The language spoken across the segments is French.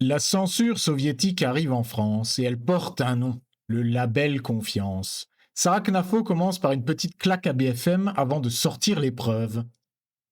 La censure soviétique arrive en France et elle porte un nom, le label Confiance. Sarah Knafo commence par une petite claque à BFM avant de sortir l'épreuve.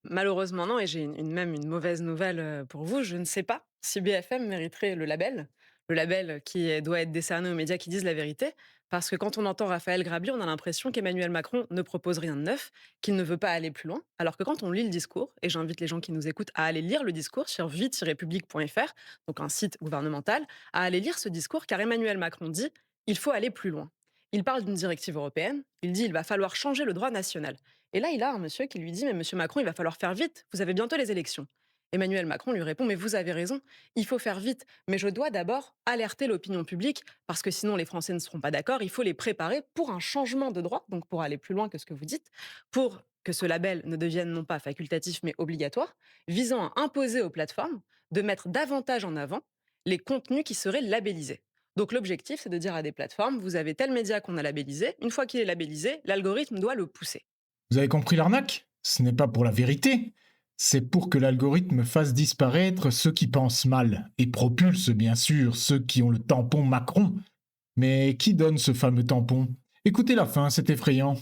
Malheureusement non et j'ai même une mauvaise nouvelle, pour vous. Je ne sais pas si BFM mériterait le label. Le label qui doit être décerné aux médias qui disent la vérité. Parce que quand on entend Raphaël Grabi, on a l'impression qu'Emmanuel Macron ne propose rien de neuf, qu'il ne veut pas aller plus loin. Alors que quand on lit le discours, et j'invite les gens qui nous écoutent à aller lire le discours sur vie-public.fr, donc un site gouvernemental, à aller lire ce discours car Emmanuel Macron dit: «Il faut aller plus loin». Il parle d'une directive européenne, il dit: «Il va falloir changer le droit national». Et là, il a un monsieur qui lui dit: «Mais monsieur Macron, il va falloir faire vite, vous avez bientôt les élections». Emmanuel Macron lui répond: «Mais vous avez raison, il faut faire vite, mais je dois d'abord alerter l'opinion publique parce que sinon les Français ne seront pas d'accord. Il faut les préparer pour un changement de droit, donc pour aller plus loin que ce que vous dites, pour que ce label ne devienne non pas facultatif mais obligatoire, visant à imposer aux plateformes de mettre davantage en avant les contenus qui seraient labellisés». Donc l'objectif, c'est de dire à des plateformes: vous avez tel média qu'on a labellisé, une fois qu'il est labellisé, l'algorithme doit le pousser. Vous avez compris l'arnaque? Ce n'est pas pour la vérité. C'est pour que l'algorithme fasse disparaître ceux qui pensent mal et propulse bien sûr ceux qui ont le tampon Macron. Mais qui donne ce fameux tampon? Écoutez la fin, c'est effrayant.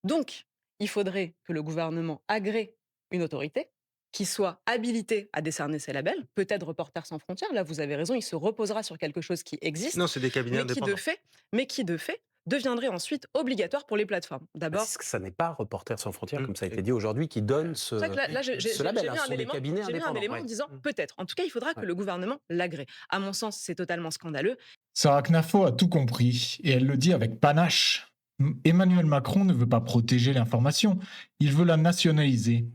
Donc, il faudrait que le gouvernement agrée une autorité qui soit habilitée à décerner ces labels, peut-être Reporters sans frontières, là vous avez raison, il se reposera sur quelque chose qui Non, existe, c'est des cabinets mais qui de indépendants. fait, mais qui de fait deviendrait ensuite obligatoire pour les plateformes. Bah, D'abord, ça n'est pas Reporters sans frontières, Mmh comme ça a et été dit aujourd'hui, qui donne c'est vrai que ce, là, ce label, j'ai hein. mis Ce un sont des élément, cabinets indépendants. en ouais. disant Mmh. peut-être. En tout cas, il faudra que Ouais. le gouvernement l'agrée. À mon sens, c'est totalement scandaleux. Sarah Knafo a tout compris et elle le dit avec panache. Emmanuel Macron ne veut pas protéger l'information, il veut la nationaliser.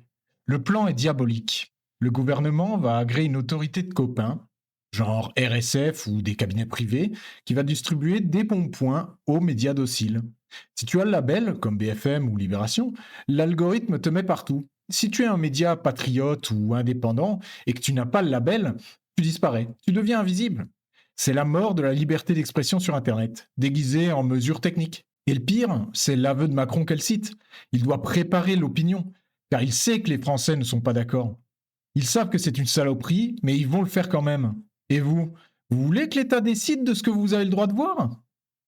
Le plan est diabolique. Le gouvernement va agréer une autorité de copains, genre RSF ou des cabinets privés, qui va distribuer des bons points aux médias dociles. Si tu as le label, comme BFM ou Libération, l'algorithme te met partout. Si tu es un média patriote ou indépendant et que tu n'as pas le label, tu disparais, tu deviens invisible. C'est la mort de la liberté d'expression sur Internet, déguisée en mesures techniques. Et le pire, c'est l'aveu de Macron qu'elle cite. Il doit préparer l'opinion, car il sait que les Français ne sont pas d'accord. Ils savent que c'est une saloperie, mais ils vont le faire quand même. Et vous voulez que l'État décide de ce que vous avez le droit de voir?